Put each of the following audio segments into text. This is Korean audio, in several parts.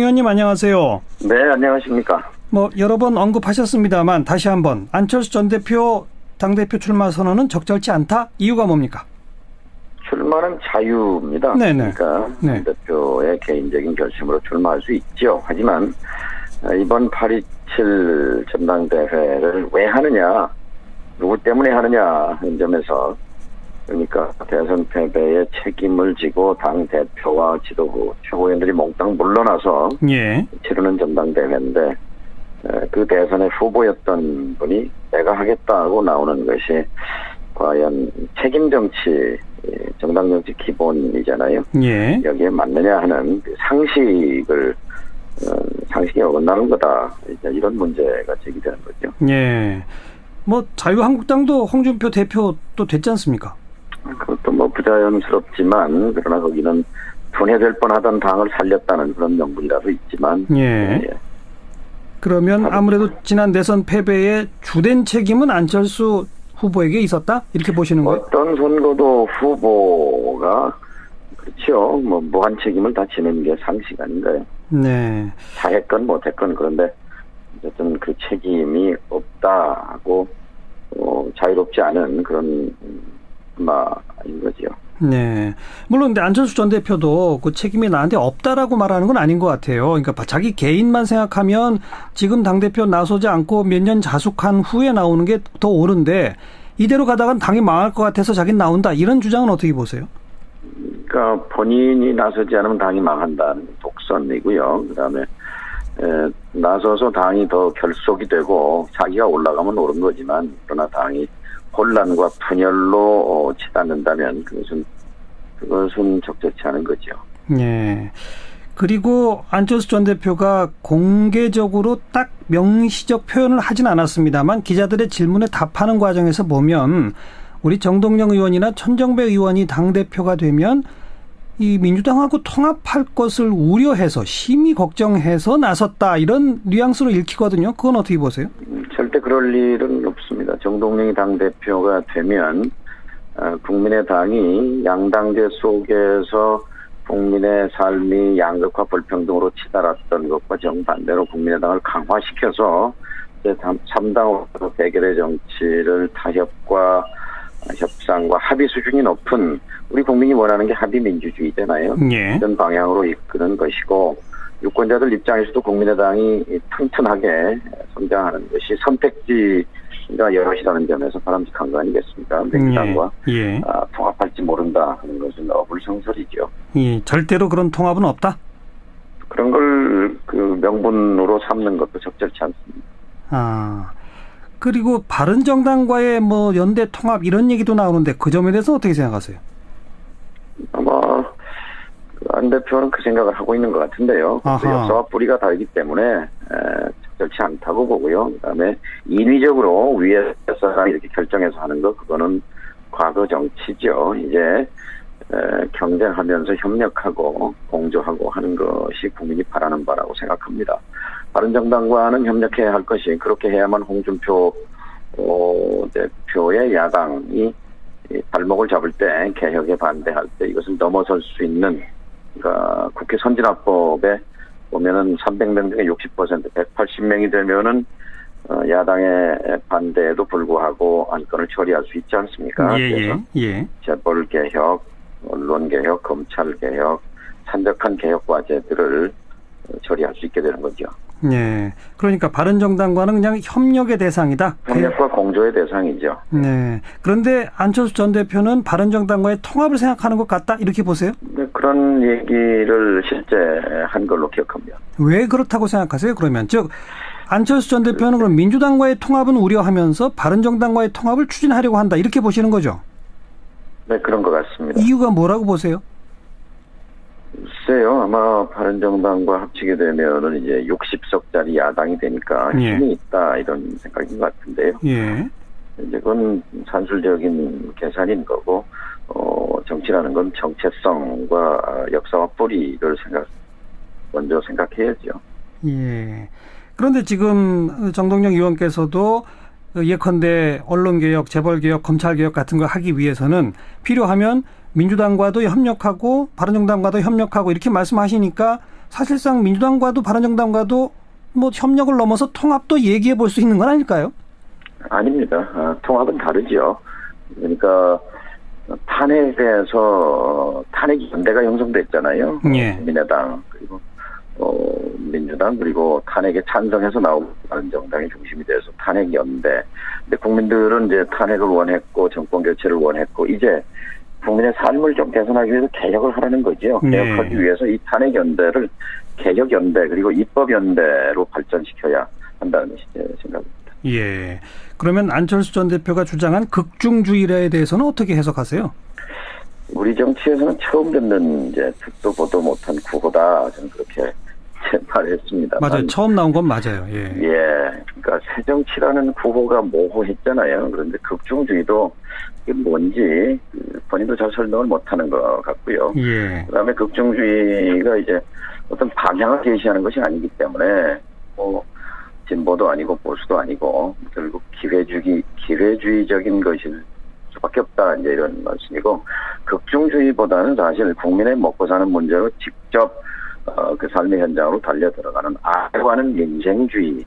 의원님 안녕하세요. 네, 안녕하십니까. 여러 번 언급하셨습니다만 다시 한번 안철수 전 대표 당대표 출마 선언은 적절치 않다. 이유가 뭡니까? 출마는 자유입니다. 네네. 그러니까 당 대표의 개인적인 결심으로 출마할 수 있죠. 하지만 이번 8.27 전당대회를 왜 하느냐, 누구 때문에 하느냐 하는 점에서, 그러니까 대선 패배에 책임을 지고 당 대표와 지도부 최고위원들이 몽땅 물러나서 치르는 전당대회인데, 그 대선의 후보였던 분이 내가 하겠다고 나오는 것이 과연 책임 정치, 정당 정치 기본이잖아요. 여기에 맞느냐 하는 상식에 어긋나는 거다. 이런 문제가 제기되는 거죠. 자유한국당도 홍준표 대표 또 됐지 않습니까? 그것도 부자연스럽지만, 그러나 거기는 분해될 뻔하던 당을 살렸다는 그런 명분이라도 있지만. 그러면 아무래도 지난 대선 패배의 주된 책임은 안철수 후보에게 있었다? 이렇게 보시는 거예요? 어떤 선거도 후보가, 그렇죠. 무한 책임을 다 지는 게 상식 아닌가요? 다 했건 못했건. 그런데 어쨌든 그 책임이 없다 하고 자유롭지 않은 그런 말인 거죠. 물론 근데 안철수 전 대표도 그 책임이 나한테 없다라고 말하는 건 아닌 것 같아요. 그러니까 자기 개인만 생각하면 지금 당대표 나서지 않고 몇 년 자숙한 후에 나오는 게 더 옳은데, 이대로 가다간 당이 망할 것 같아서 자기는 나온다. 이런 주장은 어떻게 보세요? 그러니까 본인이 나서지 않으면 당이 망한다는 독선이고요. 그다음에 나서서 당이 더 결속이 되고 자기가 올라가면 옳은 거지만, 그러나 당이 혼란과 분열로 치닫는다면 그것은 적절치 않은 거죠. 그리고 안철수 전 대표가 공개적으로 딱 명시적 표현을 하진 않았습니다만 기자들의 질문에 답하는 과정에서 보면 우리 정동영 의원이나 천정배 의원이 당대표가 되면 이 민주당하고 통합할 것을 우려해서 심히 걱정해서 나섰다, 이런 뉘앙스로 읽히거든요. 그건 어떻게 보세요? 절대 그럴 일은 없습니다. 정동영이 당대표가 되면 국민의당이 양당제 속에서 국민의 삶이 양극화 불평등으로 치달았던 것과 정반대로 국민의당을 강화시켜서 3당으로 대결의 정치를 타협과 협상과 합의 수준이 높은, 우리 국민이 원하는 게 합의 민주주의잖아요. 이런 방향으로 이끄는 것이고, 유권자들 입장에서도 국민의당이 튼튼하게 성장하는 것이 선택지가 여럿이라는 점에서 바람직한 거 아니겠습니까? 민주당과 통합할지 모른다 하는 것은 어불성설이죠. 절대로 그런 통합은 없다? 그런 걸 그 명분으로 삼는 것도 적절치 않습니다. 그리고 바른정당과의 연대 통합 이런 얘기도 나오는데 그 점에 대해서 어떻게 생각하세요? 아마 안 대표는 그 생각을 하고 있는 것 같은데요. 역사와 뿌리가 다르기 때문에 적절치 않다고 보고요. 그다음에 인위적으로 위에서 이렇게 결정해서 하는 거, 그거는 과거 정치죠. 이제 경쟁하면서 협력하고 공조하고 하는 것이 국민이 바라는 바라고 생각합니다. 바른정당과는 협력해야 할 것이, 그렇게 해야만 홍준표 대표의 야당이 발목을 잡을 때, 개혁에 반대할 때 이것을 넘어설 수 있는, 그러니까 국회 선진화법에 보면은 300명 중에 60%, 180명이 되면은 야당의 반대에도 불구하고 안건을 처리할 수 있지 않습니까? 그래서 재벌 개혁, 언론 개혁, 검찰 개혁, 산적한 개혁 과제들을 처리할 수 있게 되는 거죠. 그러니까 바른정당과는 그냥 협력의 대상이다. 협력과 공조의 대상이죠. 그런데 안철수 전 대표는 바른정당과의 통합을 생각하는 것 같다, 이렇게 보세요? 그런 얘기를 실제 한 걸로 기억합니다. 왜 그렇다고 생각하세요? 그러면 즉 안철수 전 대표는 그럼 민주당과의 통합은 우려하면서 바른정당과의 통합을 추진하려고 한다, 이렇게 보시는 거죠? 네, 그런 것 같습니다. 이유가 뭐라고 보세요? 글쎄요, 아마 바른정당과 합치게 되면은 이제 60석짜리 야당이 되니까 힘이 있다, 이런 생각인 것 같은데요. 이제 그건 산술적인 계산인 거고, 정치라는 건 정체성과 역사와 뿌리를 먼저 생각해야죠. 그런데 지금 정동영 의원께서도 예컨대 언론개혁, 재벌개혁, 검찰개혁 같은 거 하기 위해서는 필요하면 민주당과도 협력하고 바른정당과도 협력하고 이렇게 말씀하시니까 사실상 민주당과도 바른정당과도 뭐 협력을 넘어서 통합도 얘기해 볼 수 있는 건 아닐까요? 아닙니다. 통합은 다르죠. 그러니까 탄핵에서 탄핵 연대가 형성됐잖아요. 예. 민주당 그리고 민주당 그리고 탄핵에 찬성해서 나온 바른정당이 중심이 돼서 탄핵 연대. 근데 국민들은 이제 탄핵을 원했고 정권 교체를 원했고 이제 국민의 삶을 좀 개선하기 위해서 개혁을 하라는 거죠. 개혁하기 위해서 이 탄핵 연대를 개혁 연대 그리고 입법 연대로 발전시켜야 한다는 것이 제 생각입니다. 예. 그러면 안철수 전 대표가 주장한 극중주의에 대해서는 어떻게 해석하세요? 우리 정치에서는 처음 듣는 이제 듣도 보도 못한 구호다. 저는 그렇게 말했습니다. 맞아요. 처음 나온 건 맞아요. 예. 그러니까 새정치라는 구호가 모호했잖아요. 그런데 극중주의도 이게 뭔지 본인도 잘 설명을 못하는 것 같고요. 예. 그다음에 극중주의가 이제 어떤 방향을 제시하는 것이 아니기 때문에 진보도 아니고 보수도 아니고 결국 기회주의적인 것일 수밖에 없다 이제 이런 말씀이고 극중주의보다는 사실 국민의 먹고 사는 문제로 직접 그 삶의 현장으로 달려 들어가는 아래와는 민생주의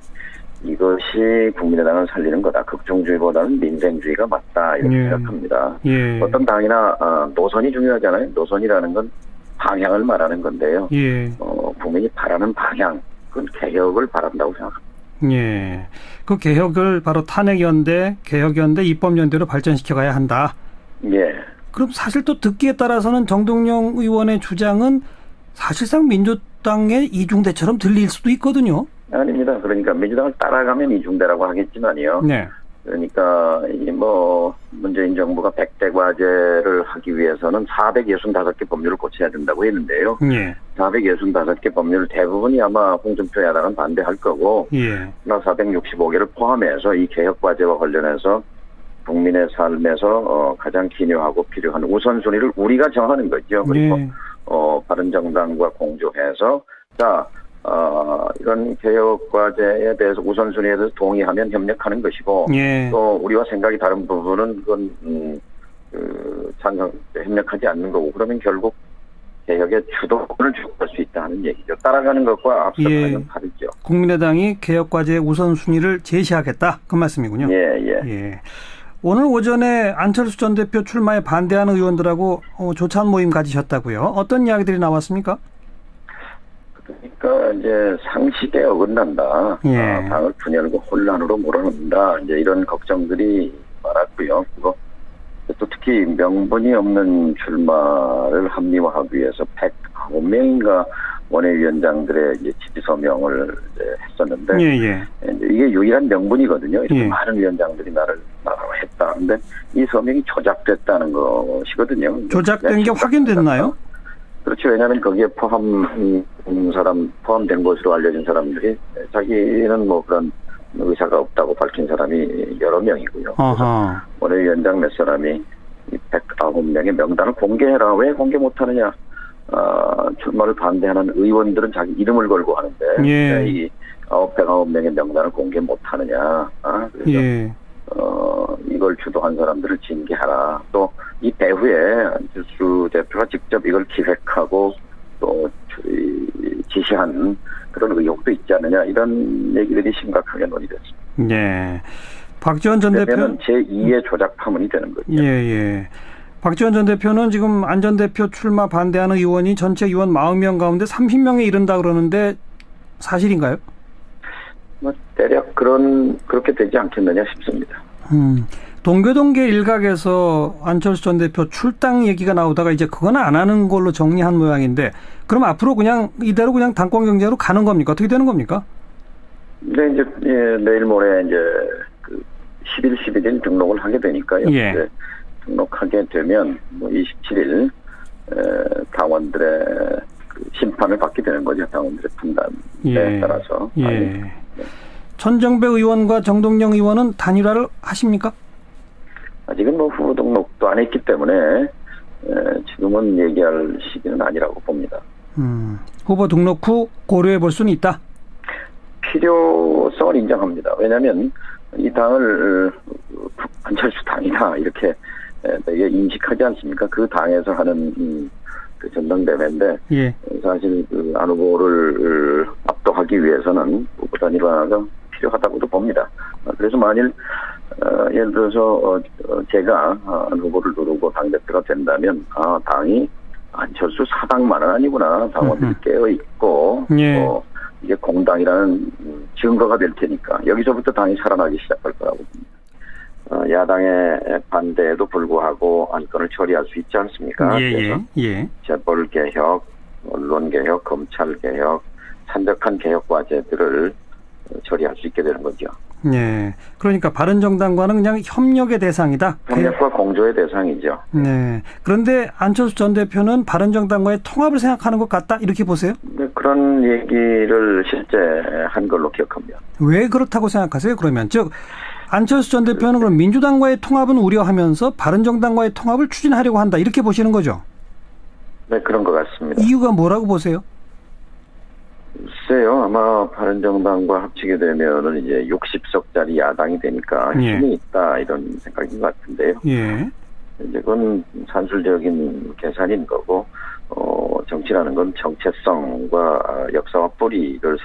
이것이 국민의당을 살리는 거다. 극중주의보다는 민생주의가 맞다 이렇게 생각합니다. 어떤 당이나 노선이 중요하잖아요. 노선이라는 건 방향을 말하는 건데요. 국민이 바라는 방향 그건 개혁을 바란다고 생각합니다. 예. 그 개혁을 바로 탄핵연대, 개혁연대, 입법연대로 발전시켜가야 한다. 예. 그럼 사실 또 듣기에 따라서는 정동영 의원의 주장은 사실상 민주당의 이중대처럼 들릴 수도 있거든요. 아닙니다. 그러니까 민주당을 따라가면 이중대라고 하겠지만요. 네. 그러니까 문재인 정부가 100대 과제를 하기 위해서는 465개 법률을 고쳐야 된다고 했는데요. 465개 법률 대부분이 아마 홍준표 야당은 반대할 거고 그러나 465개를 포함해서 이 개혁 과제와 관련해서 국민의 삶에서 가장 기묘하고 필요한 우선순위를 우리가 정하는 거죠. 그리고 바른정당과 공조해서 이런 개혁 과제에 대해서 우선순위에 대해서 동의하면 협력하는 것이고 또 우리와 생각이 다른 부분은 그건 협력하지 않는 거고 그러면 결국 개혁의 주도권을 주고할 수 있다는 얘기죠. 따라가는 것과 앞서가는 다르죠. 국민의당이 개혁 과제의 우선순위를 제시하겠다 그 말씀이군요. 예. 오늘 오전에 안철수 전 대표 출마에 반대하는 의원들하고 조찬 모임 가지셨다고요. 어떤 이야기들이 나왔습니까? 그러니까 이제 상식에 어긋난다. 당을 분열과 혼란으로 몰아넣는다. 이제 이런 걱정들이 많았고요. 그리고 또 특히 명분이 없는 출마를 합리화하기 위해서 109명인가 원외위원장들의 이제 지지 서명을 이제 했었는데 이제 이게 유일한 명분이거든요. 이렇게 많은 위원장들이 나를 했다. 근데 이 서명이 조작됐다는 것이거든요. 조작된 게 확인됐나요? 그렇죠. 왜냐하면 거기에 포함된 것으로 알려진 사람들이 자기는 뭐 그런 의사가 없다고 밝힌 사람이 여러 명이고요. 원외위원장 몇 사람이 109명의 명단을 공개해라. 왜 공개 못하느냐. 출마를 반대하는 의원들은 자기 이름을 걸고 하는데 이 109명의 명단을 공개 못하느냐. 그래서 이걸 주도한 사람들을 징계하라. 또 이 배후에 안철수 대표가 직접 이걸 기획하고 또 지시한 그런 의혹도 있지 않느냐. 이런 얘기들이 심각하게 논의됐습니다. 네. 박지원 전 대표는 제2의 조작 파문이 되는 거죠. 박지원 전 대표는 지금 안 전 대표 출마 반대하는 의원이 전체 의원 40명 가운데 30명에 이른다 그러는데 사실인가요? 대략 그렇게 되지 않겠느냐 싶습니다. 동교동계 일각에서 안철수 전 대표 출당 얘기가 나오다가 이제 그건 안 하는 걸로 정리한 모양인데 그럼 앞으로 그냥 이대로 그냥 당권 경쟁으로 가는 겁니까? 어떻게 되는 겁니까? 네, 이제 내일 모레 이제 10일, 11일 등록을 하게 되니까요. 등록하게 되면 27일 당원들의 심판을 받게 되는 거죠. 당원들의 판단에 따라서. 천정배 의원과 정동영 의원은 단일화를 하십니까? 아직은 후보 등록도 안 했기 때문에 지금은 얘기할 시기는 아니라고 봅니다. 후보 등록 후 고려해 볼 수는 있다? 필요성을 인정합니다. 왜냐하면 이 당을 안철수 당이다 이렇게 인식하지 않습니까? 그 당에서 하는 그 전당대회인데 예. 사실 그 안 후보를 압도하기 위해서는 후보 단일화가 필요하다고도 봅니다. 그래서 만일 예를 들어서 제가 안 후보를 누르고 당대표가 된다면 당이 안철수 사당만은 아니구나. 당원들이 깨어있고 예. 이게 공당이라는 증거가 될 테니까 여기서부터 당이 살아나기 시작할 거라고 봅니다. 야당의 반대에도 불구하고 안건을 처리할 수 있지 않습니까? 그래서 재벌개혁, 언론개혁, 검찰개혁, 산적한 개혁 과제들을 처리할 수 있게 되는 거죠. 네. 그러니까 바른정당과는 그냥 협력의 대상이다. 협력과 공조의 대상이죠. 네. 그런데 안철수 전 대표는 바른정당과의 통합을 생각하는 것 같다 이렇게 보세요? 네, 그런 얘기를 실제 한 걸로 기억합니다. 왜 그렇다고 생각하세요? 그러면 즉 안철수 전 대표는 그럼 민주당과의 통합은 우려하면서 바른정당과의 통합을 추진하려고 한다 이렇게 보시는 거죠? 네, 그런 것 같습니다. 이유가 뭐라고 보세요? 글쎄요, 아마 바른정당과 합치게 되면은 이제 60석짜리 야당이 되니까 힘이 있다 이런 생각인 것 같은데요. 예. 이제 그건 산술적인 계산인 거고, 정치라는 건 정체성과 역사와 뿌리를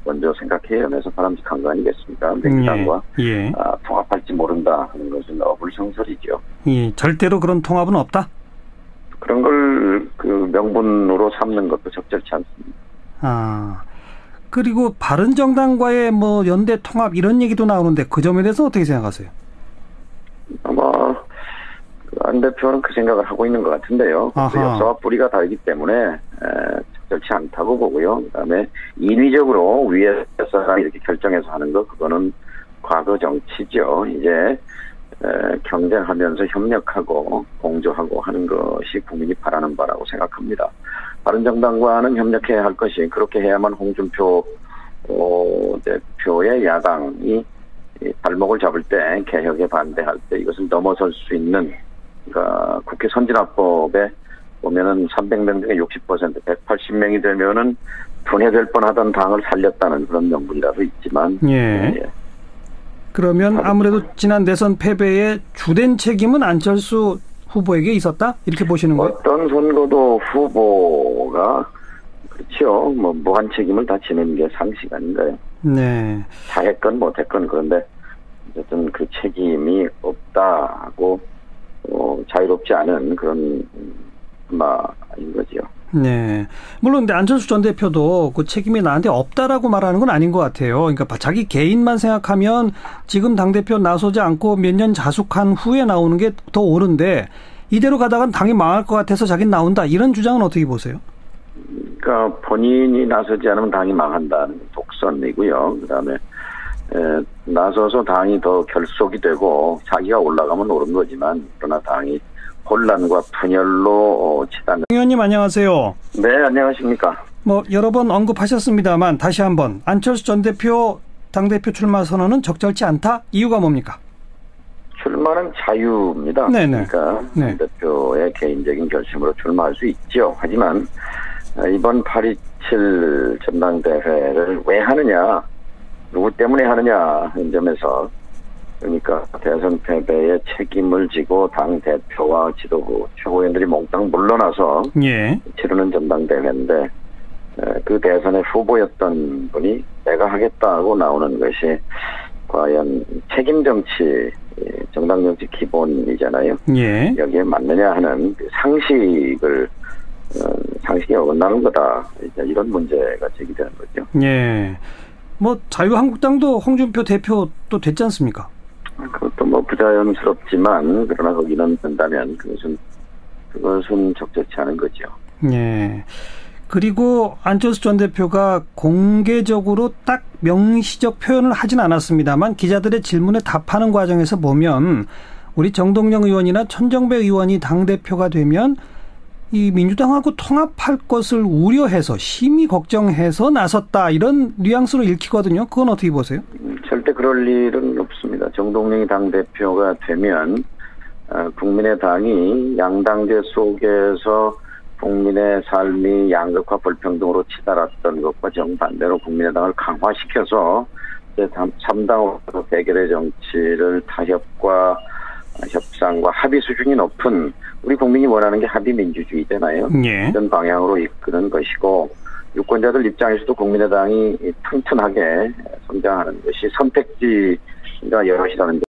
먼저 생각해야 해서 바람직한 거 아니겠습니까? 민주당과 통합할지 모른다 하는 것은 어불성설이죠. 예, 절대로 그런 통합은 없다? 그런 걸 그 명분으로 삼는 것도 적절치 않습니다. 그리고 바른정당과의 뭐 연대 통합 이런 얘기도 나오는데 그 점에 대해서 어떻게 생각하세요? 아마 안 대표는 그 생각을 하고 있는 것 같은데요. 역사와 뿌리가 다르기 때문에 적절치 않다고 보고요. 그다음에 인위적으로 위에서 이렇게 결정해서 하는 거 그거는 과거 정치죠. 이제 경쟁하면서 협력하고 공조하고 하는 것이 국민이 바라는 바라고 생각합니다. 바른정당과는 협력해야 할 것이 그렇게 해야만 홍준표 대표의 야당이 발목을 잡을 때 개혁에 반대할 때 이것을 넘어설 수 있는 그러니까 국회 선진화법에 보면은 300명 중에 60% 180명이 되면은 분해될 뻔하던 당을 살렸다는 그런 명분이라도 있지만 그러면 아무래도 지난 대선 패배의 주된 책임은 안철수 후보에게 있었다? 이렇게 보시는 거예요? 어떤 선거도 후보가 그렇죠. 뭐 무한 책임을 다 지는 게 상식 아닌가요? 네. 잘했건 못했건 그런데 어쨌든 그 책임이 없다고 자유롭지 않은 그런 마인 거죠. 네. 물론 근데 안철수 전 대표도 그 책임이 나한테 없다라고 말하는 건 아닌 것 같아요. 그러니까 자기 개인만 생각하면 지금 당대표 나서지 않고 몇 년 자숙한 후에 나오는 게 더 옳은데 이대로 가다간 당이 망할 것 같아서 자기는 나온다. 이런 주장은 어떻게 보세요? 그러니까 본인이 나서지 않으면 당이 망한다는 독선이고요. 그다음에 나서서 당이 더 결속이 되고 자기가 올라가면 옳은 거지만 그러나 당이 혼란과 분열로 치닫는. 의원님 안녕하세요. 네, 안녕하십니까. 뭐 여러 번 언급하셨습니다만 다시 한번 안철수 전 대표 당대표 출마 선언은 적절치 않다. 이유가 뭡니까? 출마는 자유입니다. 네네. 그러니까 당 대표의 개인적인 결심으로 출마할 수 있죠. 하지만 이번 8.27 전당대회를 왜 하느냐, 누구 때문에 하느냐 하는 점에서 그러니까 대선 패배의 책임을 지고 당 대표와 지도부 최고위원들이 몽땅 물러나서 치르는 전당대회인데 그 대선의 후보였던 분이 내가 하겠다고 나오는 것이 과연 책임 정치, 정당 정치 기본이잖아요. 여기에 맞느냐 하는 상식에 어긋나는 거다. 이런 문제가 제기되는 거죠. 뭐 자유한국당도 홍준표 대표 또 됐지 않습니까? 그것도 뭐 부자연스럽지만 그러나 거기는 된다면 그것은 적절치 않은 거죠. 그리고 안철수 전 대표가 공개적으로 딱 명시적 표현을 하진 않았습니다만 기자들의 질문에 답하는 과정에서 보면 우리 정동영 의원이나 천정배 의원이 당대표가 되면 이 민주당하고 통합할 것을 우려해서 심히 걱정해서 나섰다 이런 뉘앙스로 읽히거든요. 그건 어떻게 보세요? 절대 그럴 일은 없습니다. 정동영이 당대표가 되면 국민의당이 양당제 속에서 국민의 삶이 양극화 불평등으로 치달았던 것과 정반대로 국민의당을 강화시켜서 3당으로 대결의 정치를 타협과 협상과 합의 수준이 높은 우리 국민이 원하는 게 합의 민주주의잖아요. 예. 이런 방향으로 이끄는 것이고 유권자들 입장에서도 국민의당이 튼튼하게 성장하는 것이 선택지가 여럿이라는